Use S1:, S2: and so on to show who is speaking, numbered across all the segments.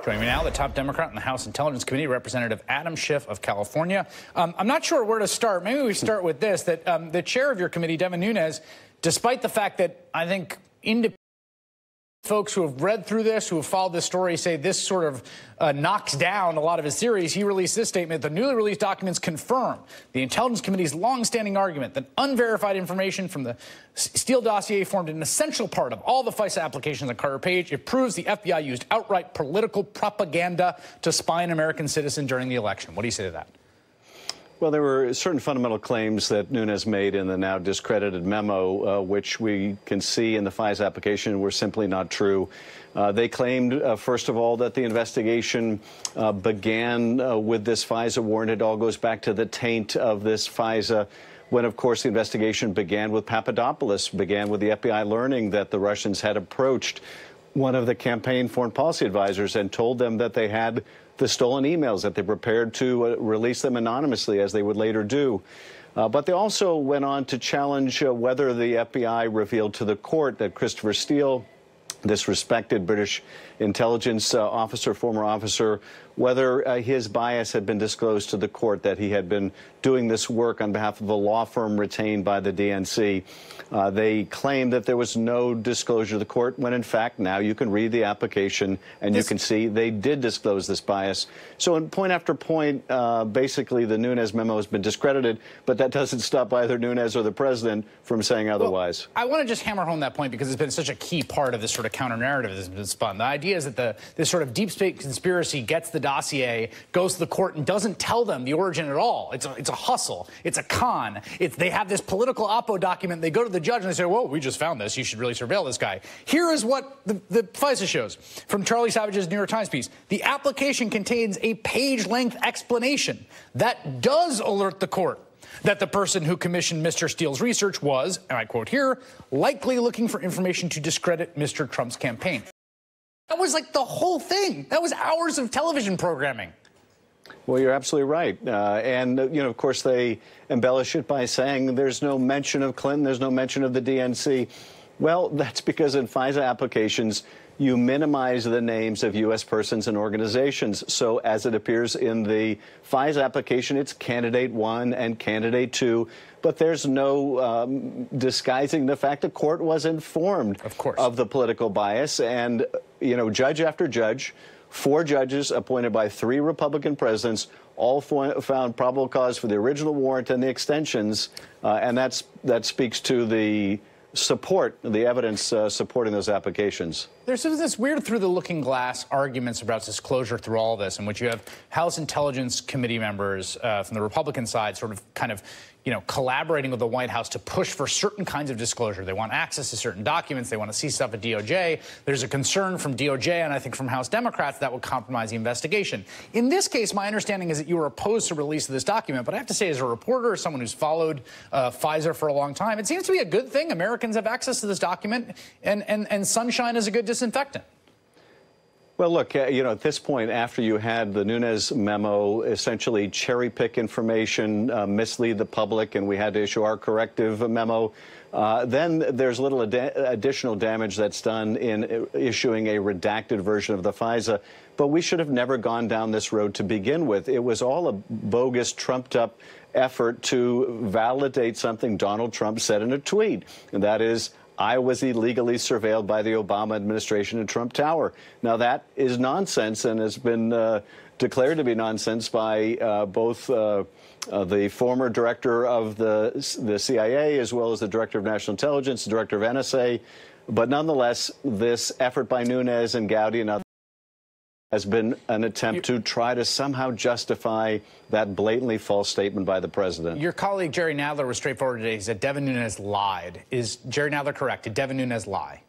S1: Joining me now, the top Democrat in the House Intelligence Committee, Representative Adam Schiff of California. I'm not sure where to start. Maybe we start with this, that the chair of your committee, Devin Nunes, despite the fact that I think independent folks who have read through this, who have followed this story, say this sort of knocks down a lot of his theories. He released this statement: the newly released documents confirm the Intelligence Committee's longstanding argument that unverified information from the Steele dossier formed an essential part of all the FISA applications on Carter Page. It proves the FBI used outright political propaganda to spy on American citizens during the election. What do you say to that?
S2: Well, there were certain fundamental claims that Nunes made in the now discredited memo, which we can see in the FISA application were simply not true. They claimed, first of all, that the investigation began with this FISA warrant. It all goes back to the taint of this FISA, when, of course, the investigation began with Papadopoulos, began with the FBI learning that the Russians had approached one of the campaign foreign policy advisors and told them that they had the stolen emails, that they prepared to release them anonymously, as they would later do. But they also went on to challenge whether the FBI revealed to the court that Christopher Steele, this respected British intelligence officer, former officer, whether his bias had been disclosed to the court, that he had been doing this work on behalf of a law firm retained by the DNC. They claimed that there was no disclosure to the court, when in fact now you can read the application and you can see they did disclose this bias. So in point after point, basically the Nunes memo has been discredited, but that doesn't stop either Nunes or the president from saying otherwise.
S1: Well, I want to just hammer home that point because it's been such a key part of this sort of counter-narrative that's been spun. The idea is that this sort of deep state conspiracy gets the dossier, goes to the court, and doesn't tell them the origin at all. It's a hustle. It's a con. They have this political oppo document. They go to the judge and they say, whoa, we just found this. You should really surveil this guy. Here is what the FISA shows from Charlie Savage's New York Times piece. The application contains a page-length explanation that does alert the court that the person who commissioned Mr. Steele's research was, and I quote here, likely looking for information to discredit Mr. Trump's campaign. That was like the whole thing. That was hours of television programming.
S2: Well, you're absolutely right. And, you know, of course, they embellish it by saying there's no mention of Clinton, there's no mention of the DNC. Well, that's because in FISA applications, you minimize the names of U.S. persons and organizations. So as it appears in the FISA application, it's candidate 1 and candidate 2. But there's no disguising the fact the court was informed, of course, of the political bias. And, you know, judge after judge, 4 judges appointed by 3 Republican presidents, all found probable cause for the original warrant and the extensions. And that speaks to the support, the evidence supporting those applications.
S1: There's this weird through-the-looking-glass arguments about disclosure through all of this, in which you have House Intelligence Committee members from the Republican side sort of kind of, you know, collaborating with the White House to push for certain kinds of disclosure. They want access to certain documents. They want to see stuff at DOJ. There's a concern from DOJ and I think from House Democrats that would compromise the investigation. In this case, my understanding is that you were opposed to release of this document. But I have to say, as a reporter, as someone who's followed FISA for a long time, it seems to be a good thing. Americans have access to this document, and sunshine is a good disinfectant.
S2: Well, look, you know, at this point, after you had the Nunes memo essentially cherry-pick information, mislead the public, and we had to issue our corrective memo, then there's little additional damage that's done in issuing a redacted version of the FISA. But we should have never gone down this road to begin with. It was all a bogus, trumped-up effort to validate something Donald Trump said in a tweet, and that is, I was illegally surveilled by the Obama administration in Trump Tower. Now, that is nonsense and has been declared to be nonsense by both the former director of the CIA as well as the director of national intelligence, the director of NSA. But nonetheless, this effort by Nunes and Gowdy and others has been an attempt to try to somehow justify that blatantly false statement by the president.
S1: Your colleague Jerry Nadler was straightforward today. He said Devin Nunes lied. Is Jerry Nadler correct? Did Devin Nunes lie?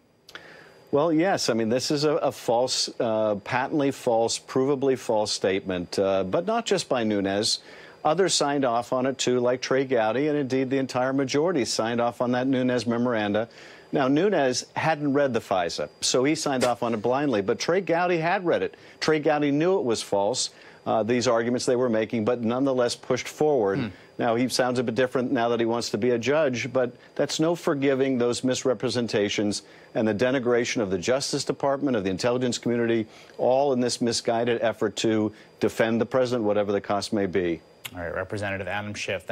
S2: Well, yes. I mean, this is a false, patently false, provably false statement, but not just by Nunes. Others signed off on it, too, like Trey Gowdy, and indeed the entire majority signed off on that Nunes memoranda. Now, Nunes hadn't read the FISA, so he signed off on it blindly, but Trey Gowdy had read it. Trey Gowdy knew it was false. these arguments they were making, but nonetheless pushed forward. Now, he sounds a bit different now that he wants to be a judge, but that's no forgiving those misrepresentations and the denigration of the Justice Department, of the intelligence community, all in this misguided effort to defend the president, whatever the cost may be.
S1: All right, Representative Adam Schiff.